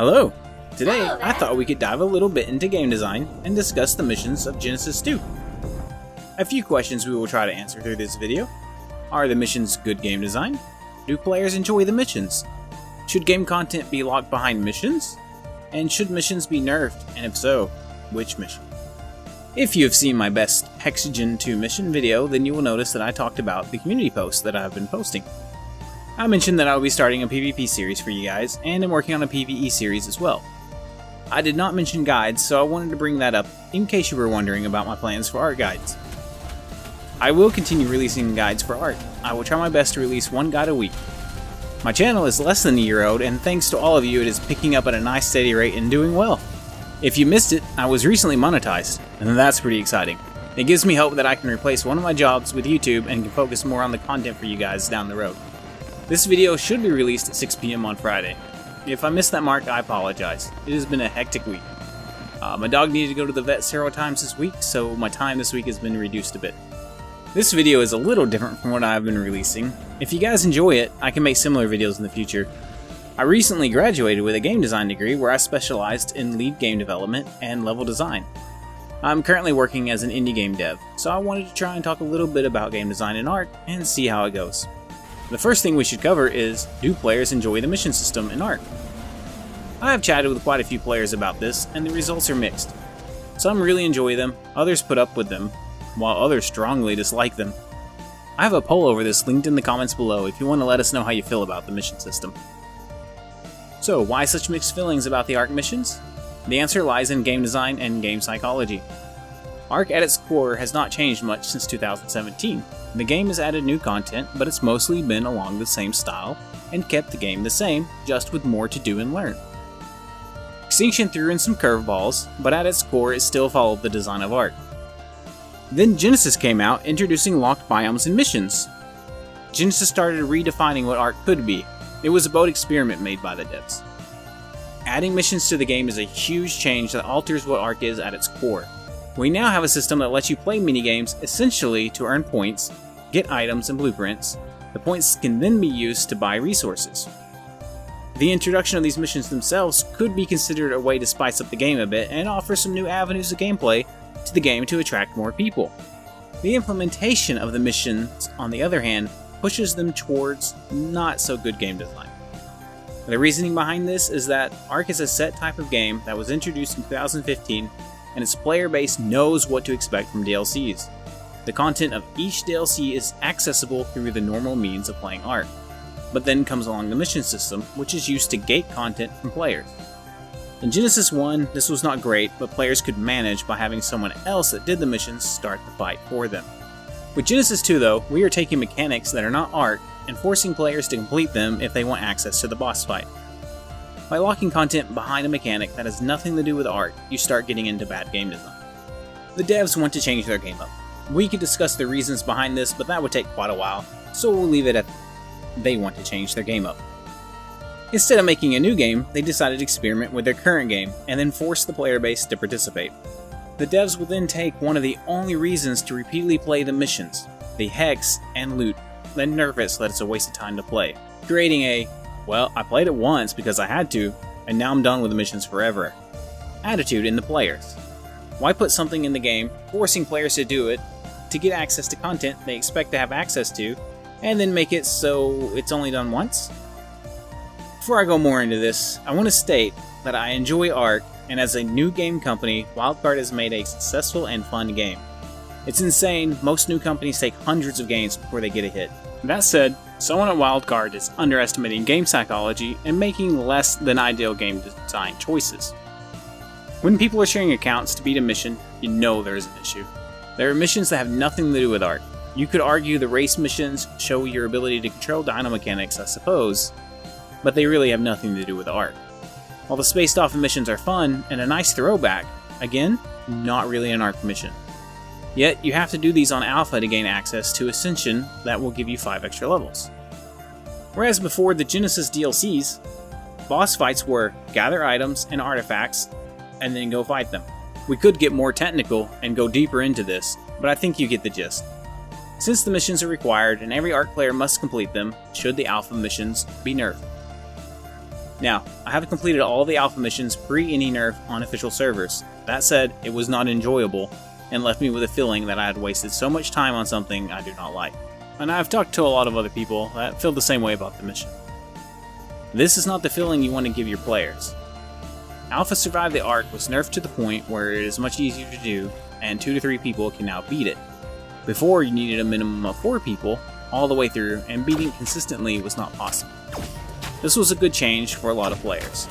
Hello! Today, I thought we could dive a little bit into game design and discuss the missions of Genesis 2. A few questions we will try to answer through this video. Are the missions good game design? Do players enjoy the missions? Should game content be locked behind missions? And should missions be nerfed, and if so, which mission? If you have seen my best Hexagon 2 mission video, then you will notice that I talked about the community posts that I have been posting. I mentioned that I will be starting a PvP series for you guys, and am working on a PvE series as well. I did not mention guides, so I wanted to bring that up in case you were wondering about my plans for art guides. I will continue releasing guides for art. I will try my best to release one guide a week. My channel is less than a year old, and thanks to all of you, it is picking up at a nice steady rate and doing well. If you missed it, I was recently monetized, and that's pretty exciting. It gives me hope that I can replace one of my jobs with YouTube and can focus more on the content for you guys down the road. This video should be released at 6 PM on Friday. If I missed that mark, I apologize. It has been a hectic week. My dog needed to go to the vet several times this week, so my time this week has been reduced a bit. This video is a little different from what I've been releasing. If you guys enjoy it, I can make similar videos in the future. I recently graduated with a game design degree where I specialized in lead game development and level design. I'm currently working as an indie game dev, so I wanted to try and talk a little bit about game design and art and see how it goes. The first thing we should cover is, do players enjoy the mission system in Ark? I have chatted with quite a few players about this, and the results are mixed. Some really enjoy them, others put up with them, while others strongly dislike them. I have a poll over this linked in the comments below if you want to let us know how you feel about the mission system. So, why such mixed feelings about the Ark missions? The answer lies in game design and game psychology. Ark at its core has not changed much since 2017. The game has added new content, but it's mostly been along the same style, and kept the game the same, just with more to do and learn. Extinction threw in some curveballs, but at its core it still followed the design of Ark. Then Genesis came out, introducing locked biomes and missions. Genesis started redefining what Ark could be. It was a bold experiment made by the devs. Adding missions to the game is a huge change that alters what Ark is at its core. We now have a system that lets you play minigames essentially to earn points, get items and blueprints. The points can then be used to buy resources. The introduction of these missions themselves could be considered a way to spice up the game a bit and offer some new avenues of gameplay to the game to attract more people. The implementation of the missions, on the other hand, pushes them towards not so good game design. The reasoning behind this is that Ark is a set type of game that was introduced in 2015, and its player base knows what to expect from DLCs. The content of each DLC is accessible through the normal means of playing Ark, but then comes along the mission system, which is used to gate content from players. In Genesis 1, this was not great, but players could manage by having someone else that did the missions start the fight for them. With Genesis 2 though, we are taking mechanics that are not Ark and forcing players to complete them if they want access to the boss fight. By locking content behind a mechanic that has nothing to do with Ark, you start getting into bad game design. The devs want to change their game up. We could discuss the reasons behind this, but that would take quite a while, so we'll leave it at they want to change their game up. Instead of making a new game, they decided to experiment with their current game, and then force the player base to participate. The devs will then take one of the only reasons to repeatedly play the missions, the hex and loot, then nerf it so that it's a waste of time to play, creating a, well, I played it once because I had to, and now I'm done with the missions forever attitude in the players. Why put something in the game, forcing players to do it, to get access to content they expect to have access to, and then make it so it's only done once? Before I go more into this, I want to state that I enjoy Ark, and as a new game company, Wildcard has made a successful and fun game. It's insane, most new companies take hundreds of games before they get a hit. That said, someone at Wildcard is underestimating game psychology and making less than ideal game design choices. When people are sharing accounts to beat a mission, you know there is an issue. There are missions that have nothing to do with Ark. You could argue the race missions show your ability to control dino mechanics, I suppose, but they really have nothing to do with Ark. While the spaced off missions are fun and a nice throwback, again, not really an Ark mission. Yet, you have to do these on Alpha to gain access to Ascension that will give you 5 extra levels. Whereas before the Genesis DLCs, boss fights were gather items and artifacts, and then go fight them. We could get more technical and go deeper into this, but I think you get the gist. Since the missions are required and every Ark player must complete them, should the Alpha missions be nerfed? Now, I have completed all the alpha missions pre any nerf on official servers. That said, it was not enjoyable, and left me with a feeling that I had wasted so much time on something I do not like. And I've talked to a lot of other people that feel the same way about the mission. This is not the feeling you want to give your players. Alpha Survive the Ark was nerfed to the point where it is much easier to do, and 2 to 3 people can now beat it. Before, you needed a minimum of 4 people all the way through, and beating consistently was not possible. This was a good change for a lot of players.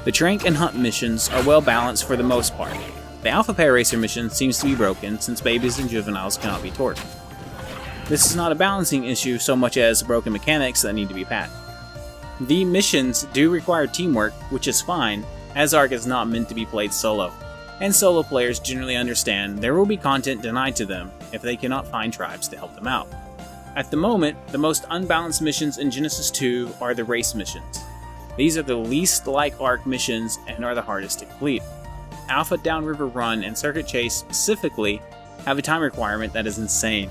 The Trank and Hunt missions are well balanced for the most part. The Alpha Pair Racer mission seems to be broken since babies and juveniles cannot be torqued. This is not a balancing issue so much as broken mechanics that need to be patched. The missions do require teamwork, which is fine, as Ark is not meant to be played solo, and solo players generally understand there will be content denied to them if they cannot find tribes to help them out. At the moment, the most unbalanced missions in Genesis 2 are the race missions. These are the least like Ark missions and are the hardest to complete. Alpha Downriver Run and Circuit Chase specifically have a time requirement that is insane.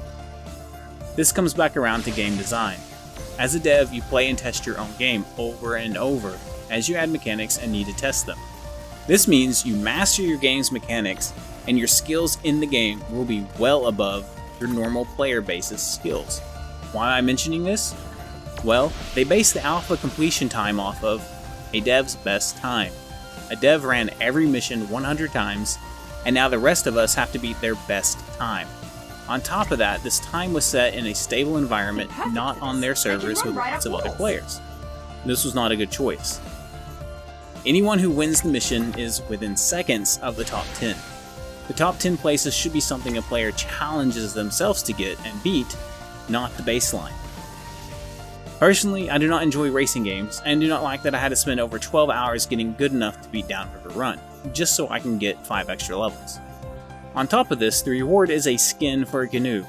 This comes back around to game design. As a dev, you play and test your own game over and over as you add mechanics and need to test them. This means you master your game's mechanics and your skills in the game will be well above your normal player base's skills. Why am I mentioning this? Well, they base the alpha completion time off of a dev's best time. A dev ran every mission 100 times, and now the rest of us have to beat their best time. On top of that, this time was set in a stable environment, not on their servers with lots of other players. This was not a good choice. Anyone who wins the mission is within seconds of the top 10. The top 10 places should be something a player challenges themselves to get and beat, not the baseline. Personally, I do not enjoy racing games, and do not like that I had to spend over 12 hours getting good enough to beat Downriver Run, just so I can get 5 extra levels. On top of this, the reward is a skin for a canoe.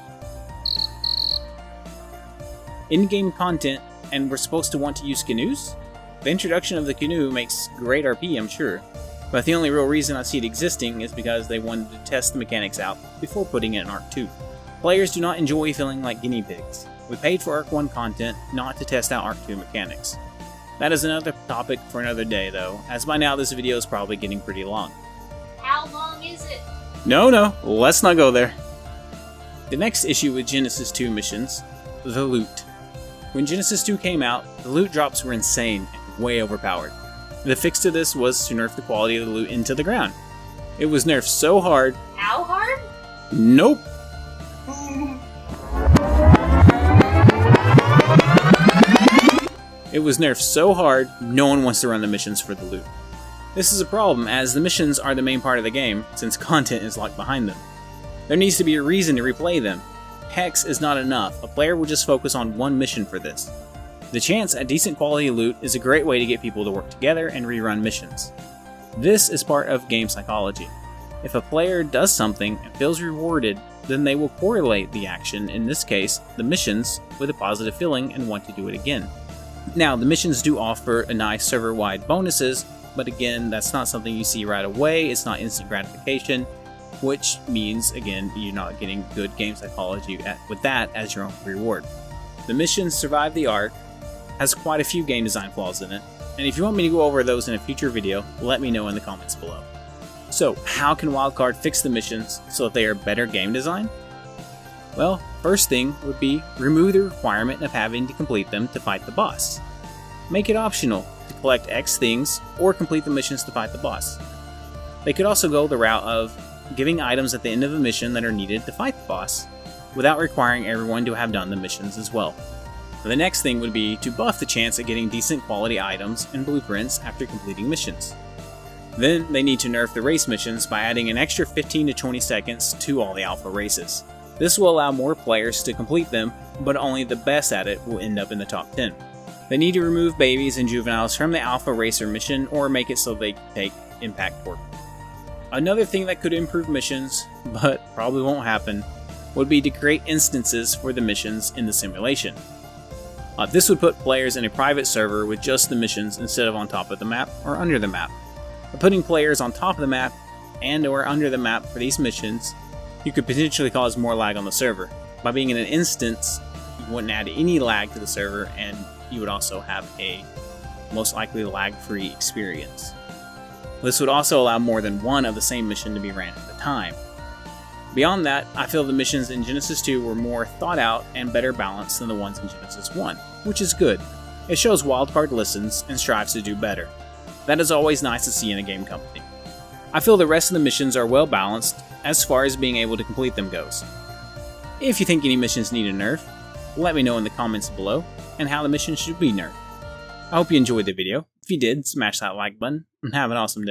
In-game content, and we're supposed to want to use canoes? The introduction of the canoe makes great RP, I'm sure, but the only real reason I see it existing is because they wanted to test the mechanics out before putting it in Ark 2. Players do not enjoy feeling like guinea pigs. We paid for Ark 1 content, not to test out Ark 2 mechanics. That is another topic for another day though, as by now this video is probably getting pretty long. How long is it? No, let's not go there. The next issue with Genesis 2 missions, the loot. When Genesis 2 came out, the loot drops were insane and way overpowered. The fix to this was to nerf the quality of the loot into the ground. It was nerfed so hard. How hard? Nope. It was nerfed so hard, no one wants to run the missions for the loot. This is a problem, as the missions are the main part of the game, since content is locked behind them. There needs to be a reason to replay them. Hex is not enough, a player will just focus on one mission for this. The chance at decent quality loot is a great way to get people to work together and rerun missions. This is part of game psychology. If a player does something and feels rewarded, then they will correlate the action, in this case, the missions, with a positive feeling and want to do it again. Now, the missions do offer a nice server-wide bonuses, but again, that's not something you see right away, it's not instant gratification, which means, again, you're not getting good game psychology with that as your own reward. The missions Survive the Ark has quite a few game design flaws in it, and if you want me to go over those in a future video, let me know in the comments below. So, how can Wildcard fix the missions so that they are better game design? Well, first thing would be remove the requirement of having to complete them to fight the boss. Make it optional to collect X things or complete the missions to fight the boss. They could also go the route of giving items at the end of a mission that are needed to fight the boss, without requiring everyone to have done the missions as well. The next thing would be to buff the chance at getting decent quality items and blueprints after completing missions. Then they need to nerf the race missions by adding an extra 15 to 20 seconds to all the alpha races. This will allow more players to complete them, but only the best at it will end up in the top 10. They need to remove babies and juveniles from the alpha racer mission or make it so they take impact torque. Another thing that could improve missions, but probably won't happen, would be to create instances for the missions in the simulation. This would put players in a private server with just the missions instead of on top of the map or under the map. By putting players on top of the map and or under the map for these missions, you could potentially cause more lag on the server. By being in an instance, you wouldn't add any lag to the server, and you would also have a most likely lag-free experience. This would also allow more than one of the same mission to be ran at a time. Beyond that, I feel the missions in Genesis 2 were more thought out and better balanced than the ones in Genesis 1, which is good. It shows Wildcard listens and strives to do better. That is always nice to see in a game company. I feel the rest of the missions are well balanced as far as being able to complete them goes. If you think any missions need a nerf, let me know in the comments below and how the mission should be nerfed. I hope you enjoyed the video. If you did, smash that like button and have an awesome day.